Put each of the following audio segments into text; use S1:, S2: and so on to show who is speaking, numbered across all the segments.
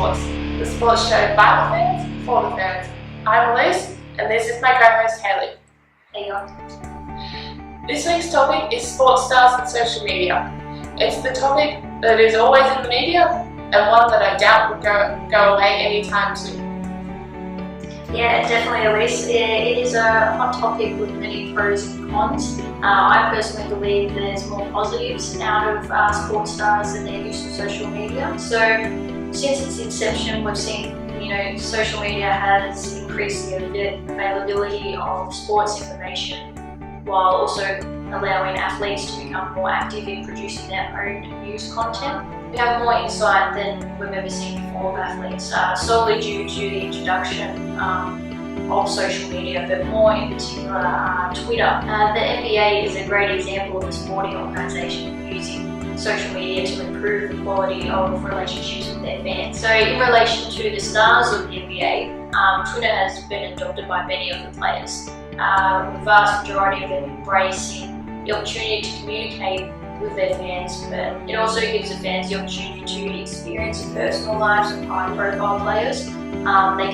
S1: Sports, the sports show by the fans, for the fans. I'm Elise, and this is my co-host Hayley.
S2: Hey y'all.
S1: This week's topic is sports stars and social media. It's the topic that is always in the media, and one that I doubt will go away anytime soon.
S2: Yeah, definitely, Elise. It is a hot topic with many pros and cons. I personally believe there's more positives out of sports stars and their use of social media. So, since its inception, we've seen, social media has increased the availability of sports information, while also allowing athletes to become more active in producing their own news content. We have more insight than we've ever seen before of athletes, solely due to the introduction of social media, but more in particular Twitter. The NBA is a great example of a sporting organisation using social media to improve the quality of relationships with their fans. So in relation to the stars of the NBA, Twitter has been adopted by many of the players, with the vast majority of them embracing the opportunity to communicate with their fans, but it also gives the fans the opportunity to experience the personal lives of high-profile players. They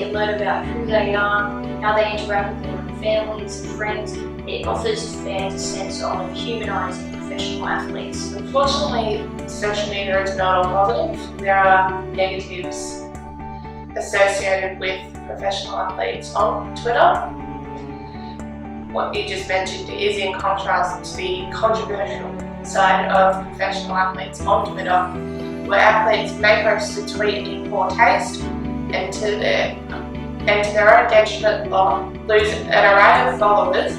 S2: can learn about who they are, how they interact with their families and friends. It offers fans a sense of humanising professional athletes.
S1: Unfortunately, social media is not all positive. There are negatives associated with professional athletes on Twitter. What you just mentioned is in contrast to the controversial side of professional athletes on Twitter, where athletes may post a tweet in poor taste and to their own detriment lose an array of followers,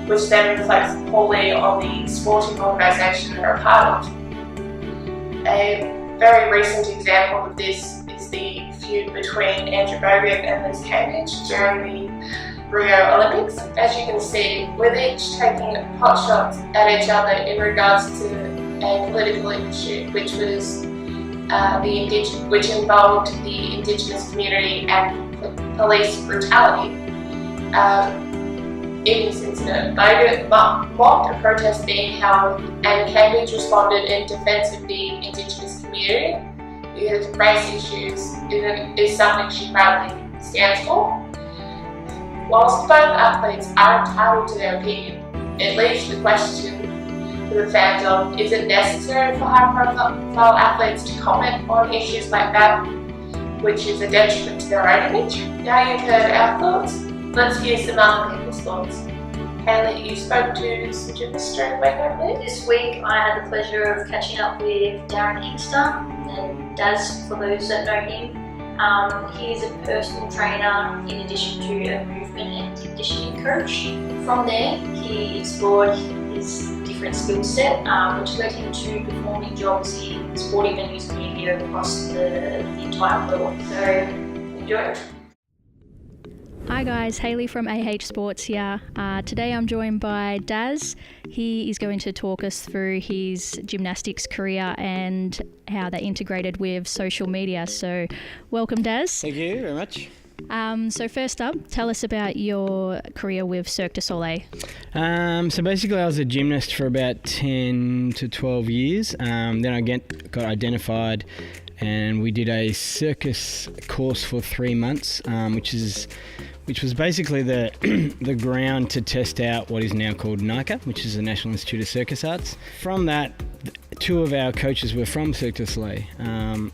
S1: which then reflects poorly on the sporting organisation they're a part of. A very recent example of this is the feud between Andrew Bogut and Liz Cambage during the Rio Olympics. As you can see, with each taking hot shots at each other in regards to a political issue, which was which involved the Indigenous community and police brutality. In this incident, Bogut mocked a protest being held, and Cambage responded in defence of the Indigenous community because race issues is something she proudly stands for. Whilst both athletes are entitled to their opinion, it leaves the question to the fans of, is it necessary for high-profile athletes to comment on issues like that, which is a detriment to their own image? Now you've heard our thoughts, let's hear some other people's thoughts. Hayley, you spoke to some gymnasts during the week, I believe?
S2: This week I had the pleasure of catching up with Darren Inkster, and Daz, for those that know him. He is a personal trainer in addition to a movement and conditioning coach. From there, he explored his different skill set, which led him to performing jobs in sporting venues and media across the entire world. So, enjoy.
S3: Hi guys, Hayley from AH Sports here. Today I'm joined by Daz. He is going to talk us through his gymnastics career and how they integrated with social media. So welcome, Daz.
S4: Thank you very much.
S3: So first up, tell us about your career with Cirque du Soleil.
S4: So basically I was a gymnast for about 10 to 12 years. Then I got identified and we did a circus course for 3 months, which was basically the ground to test out what is now called NICA, which is the National Institute of Circus Arts. From that, 2 of our coaches were from Cirque du Soleil.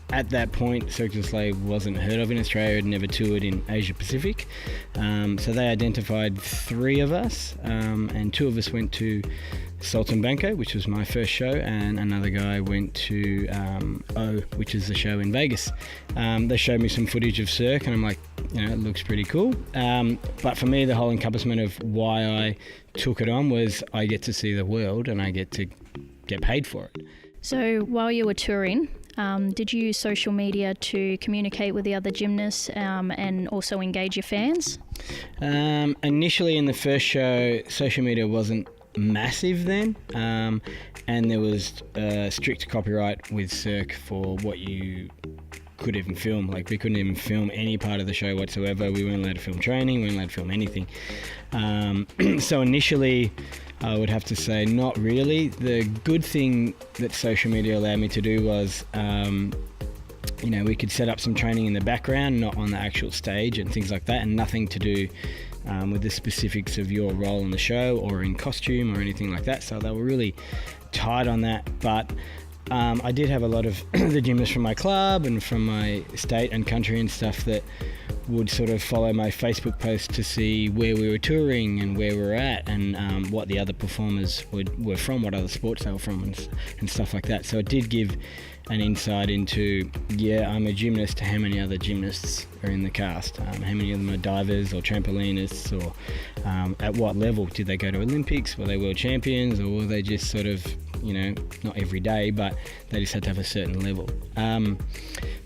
S4: At that point, Cirque du Soleil wasn't heard of in Australia, had never toured in Asia Pacific. So they identified 3 of us, and 2 of us went to Saltimbanco, which was my first show, and another guy went to O, which is the show in Vegas. They showed me some footage of Cirque, and I'm like, it looks pretty cool. But for me, the whole encompassment of why I took it on was I get to see the world and I get to get paid for it.
S3: So while you were touring, did you use social media to communicate with the other gymnasts and also engage your fans?
S4: Initially in the first show, social media wasn't massive then, and there was strict copyright with Cirque for what you could even film. Like, we couldn't even film any part of the show whatsoever. We weren't allowed to film training, we weren't allowed to film anything. So initially I would have to say not really. The good thing that social media allowed me to do was we could set up some training in the background, not on the actual stage and things like that, and nothing to do with the specifics of your role in the show or in costume or anything like that. So they were really tight on that. But I did have a lot of the gymnasts from my club and from my state and country and stuff that would sort of follow my Facebook post to see where we were touring and where we were at, and what the other performers were from, what other sports they were from, and stuff like that. So it did give an insight into, I'm a gymnast, how many other gymnasts are in the cast, how many of them are divers or trampolinists, or at what level. Did they go to Olympics? Were they world champions? Or were they just sort of, not every day, but they just had to have a certain level.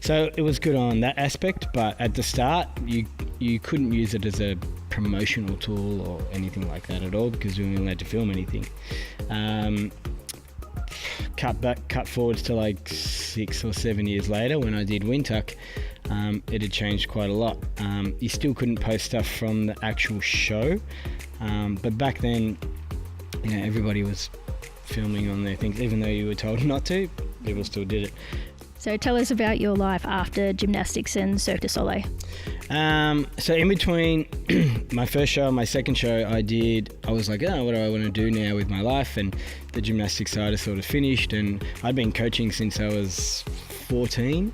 S4: So it was good on that aspect, but at the start you couldn't use it as a promotional tool or anything like that at all, because we weren't allowed to film anything. Cut forwards to like 6 or 7 years later when I did Windtuck, it had changed quite a lot. You still couldn't post stuff from the actual show, but back then, everybody was filming on their things, even though you were told not to. People still did it.
S3: So tell us about your life after gymnastics and Cirque du Soleil.
S4: So in between my first show and my second show, I was like, what do I want to do now with my life? And the gymnastics side is sort of finished, and I'd been coaching since I was 14.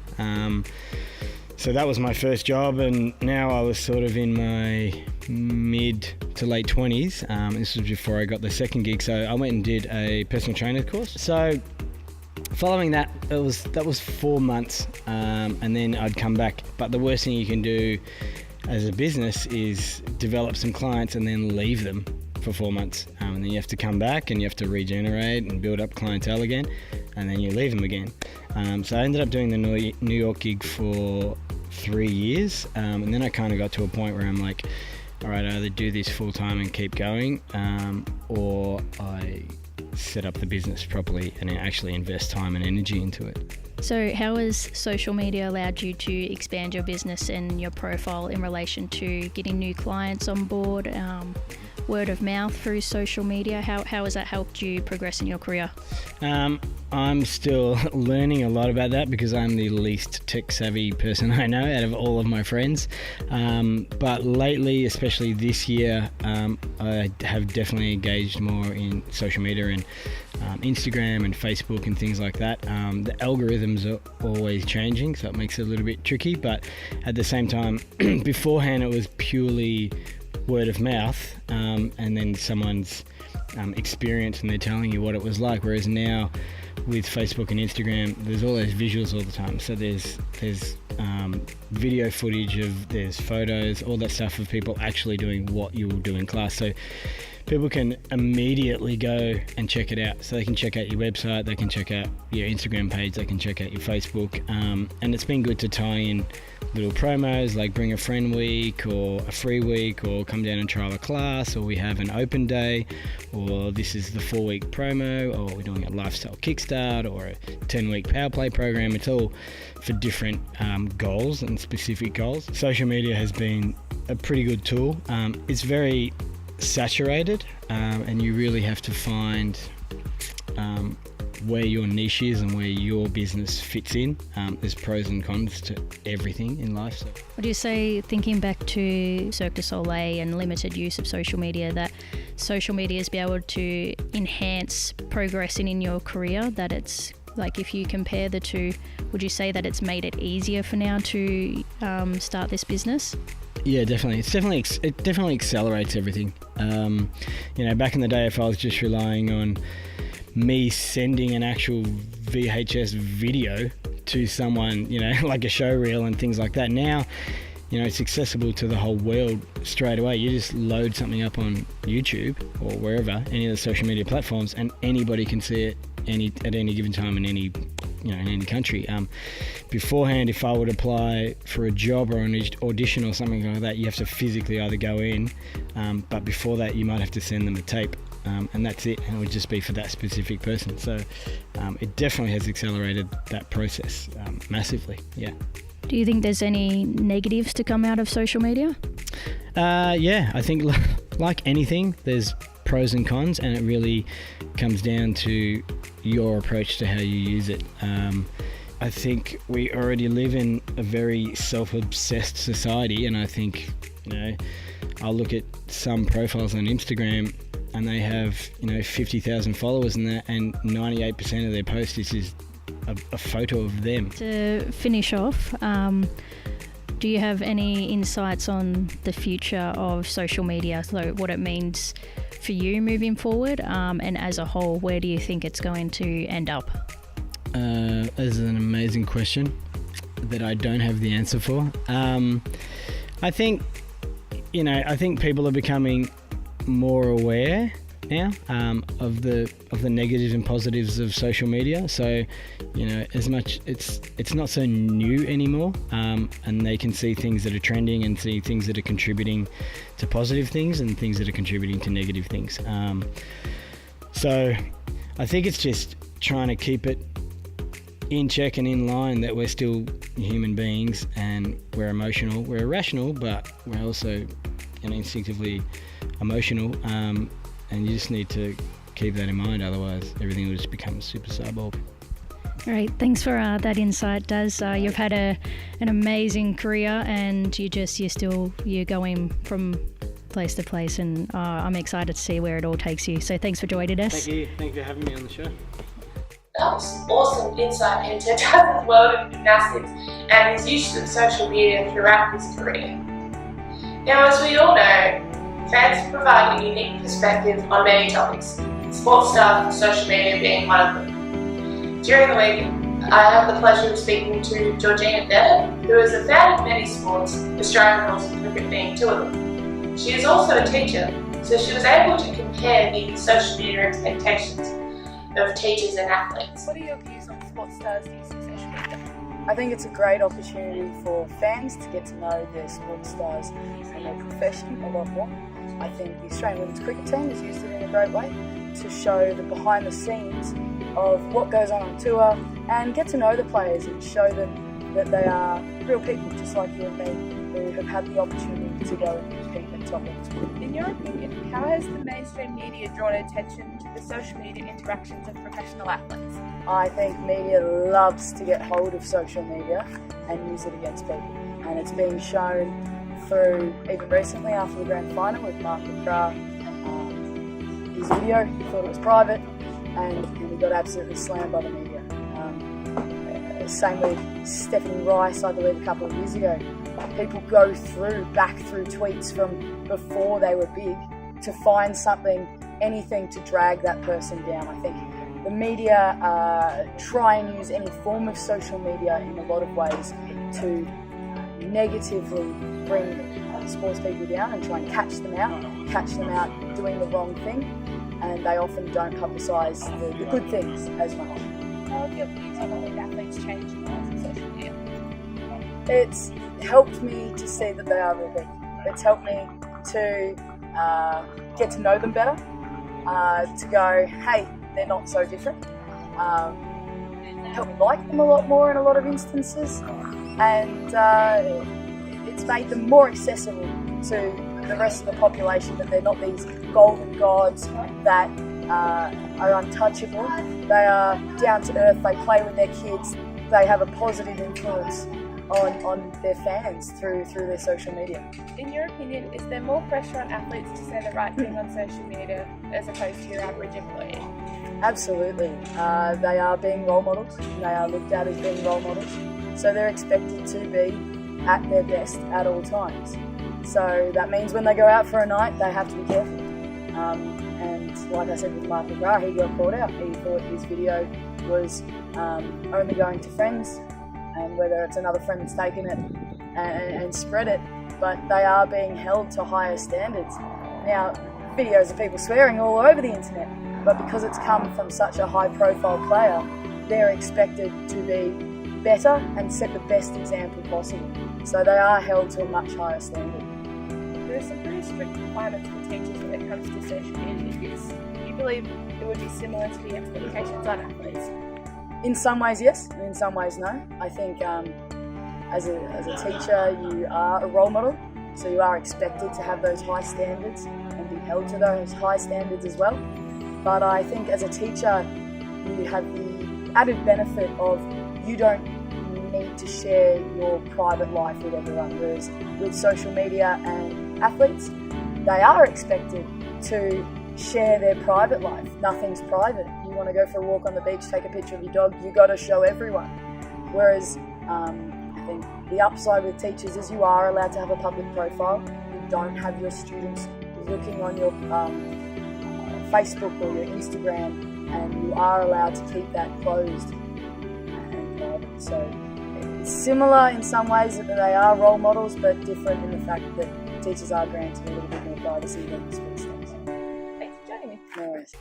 S4: So that was my first job, and now I was sort of in my mid to late 20s. This was before I got the second gig, so I went and did a personal trainer course. So following that, that was 4 months, and then I'd come back. But the worst thing you can do as a business is develop some clients and then leave them for 4 months. And then you have to come back and you have to regenerate and build up clientele again, and then you leave them again. So I ended up doing the New York gig for 3 years, and then I kind of got to a point where I'm like, all right, I either do this full time and keep going, or I set up the business properly and actually invest time and energy into it.
S3: So how has social media allowed you to expand your business and your profile in relation to getting new clients on board, word of mouth through social media? How has that helped you progress in your career? I'm still learning a lot about that because I'm the least tech savvy person I know out of all of my friends. But lately, especially this year, I have definitely engaged more in social media and Instagram and Facebook and things like that. The algorithms are always changing, so it makes it a little bit tricky. But at the same time, beforehand it was purely word of mouth, and then someone's experience and they're telling you what it was like, whereas now with Facebook and Instagram there's all those visuals all the time. So there's video footage, there's photos, all that stuff of people actually doing what you will do in class, so people can immediately go and check it out. So they can check out your website, they can check out your Instagram page, they can check out your Facebook, and it's been good to tie in little promos like Bring a Friend Week or a free week or come down and trial a class, or we have an open day, or this is the 4-week promo, or we're doing a lifestyle kickstart or a 10-week power play program. It's all for different goals and specific goals. Social media has been a pretty good tool. It's very saturated, and you really have to find where your niche is and where your business fits in. There's pros and cons to everything in life. So. What do you say, thinking back to Cirque du Soleil and limited use of social media, that social media has been able to enhance progressing in your career, that it's like, if you compare the two, would you say that it's made it easier for now to start this business?
S4: Yeah, definitely. It definitely accelerates everything. Back in the day, if I was just relying on me sending an actual VHS video to someone, like a show reel and things like that, now, it's accessible to the whole world straight away. You just load something up on YouTube or wherever, any of the social media platforms, and anybody can see it at any given time in any country. Beforehand, if I would apply for a job or an audition or something like that, you have to physically either go in, but before that you might have to send them a tape, and that's it, and it would just be for that specific person. So it definitely has accelerated that process massively. Yeah.
S3: Do you think there's any negatives to come out of social media?
S4: Yeah, I think like anything, there's pros and cons, and it really comes down to your approach to how you use it. I think we already live in a very self-obsessed society, and I think, I'll look at some profiles on Instagram and they have 50,000 followers and 98% of their posts is just a photo of them.
S3: To finish off, do you have any insights on the future of social media, so what it means for you moving forward, and as a whole, where do you think it's going to end up?
S4: That's an amazing question that I don't have the answer for. I think people are becoming more aware now of the negatives and positives of social media. So, as much it's not so new anymore, and they can see things that are trending and see things that are contributing to positive things and things that are contributing to negative things. So, I think it's just trying to keep it in check and in line that we're still human beings and we're emotional, we're rational, but we're also instinctively emotional, and you just need to keep that in mind, otherwise everything will just become super cyborg.
S3: All right, thanks for that insight, Daz. You've had an amazing career, and you're going from place to place, and I'm excited to see where it all takes you. So thanks for joining us.
S4: Thank you. Thank you for having me on the show.
S1: That was awesome insight into Daz's world of gymnastics and his use of social media throughout his career. Now, as we all know, fans provide a unique perspective on many topics, sports stuff and social media being one of them. During the week, I have the pleasure of speaking to Georgina Bennett, who is a fan of many sports, Australian rules and cricket being two of them. She is also a teacher, so she was able to compare the social media expectations of teachers and athletes.
S5: What are your views on sports stars using social media? I think it's a great opportunity for fans to get to know their sports stars and their profession a lot more. I think the Australian women's cricket team has used it in a great way to show the behind the scenes of what goes on tour and get to know the players and show them that they are real people just like you and me who have had the opportunity to go and compete at top levels.
S6: In your opinion, how has the mainstream media drawn attention to the social media interactions of professional athletes?
S5: I think media loves to get hold of social media and use it against people, and it's being shown through, even recently after the grand final with Mark McGrath, his video, he thought it was private, and he got absolutely slammed by the media. Same with Stephanie Rice, I believe a couple of years ago. People go back through tweets from before they were big to find something, anything to drag that person down. I think the media try and use any form of social media in a lot of ways to negatively bring sports people down and try and catch them out doing the wrong thing, and they often don't publicise the good things as much.
S6: How have your views on elite athletes changed in the rise of social media?
S5: It's helped me to see that they are real big. It's helped me to get to know them better, to go, hey, they're not so different. Helped me like them a lot more in a lot of instances, and it's made them more accessible to the rest of the population, that they're not these golden gods that are untouchable. They are down to earth, they play with their kids, they have a positive influence on their fans through their social media.
S6: In your opinion, is there more pressure on athletes to say the right thing on social media as opposed to your average employee?
S5: Absolutely. They are being role models. They are looked at as being role models. So they're expected to be at their best at all times. So that means when they go out for a night, they have to be careful. And like I said with Mark McGrath, he got caught out. He thought his video was only going to friends, and whether it's another friend that's taken it and spread it, but they are being held to higher standards. Now, videos of people swearing all over the internet, but because it's come from such a high-profile player, they're expected to be better and set the best example possible. So they are held to a much higher standard.
S6: There are some pretty strict requirements for teachers when it comes to social media use. Do you believe it would be similar to the expectations on athletes?
S5: In some ways, yes, and in some ways, no. I think as a teacher, you are a role model, so you are expected to have those high standards and be held to those high standards as well. But I think as a teacher, you have the added benefit of you don't need to share your private life with everyone, whereas with social media and athletes, they are expected to share their private life. Nothing's private. You want to go for a walk on the beach, take a picture of your dog, you got to show everyone. Whereas I think the upside with teachers is you are allowed to have a public profile. You don't have your students looking on your Facebook or your Instagram, and you are allowed to keep that closed and private. So it's similar in some ways that they are role models, but different in the fact that teachers are granted a little bit more privacy than sports stars.
S6: Thanks for joining me.
S5: No worries.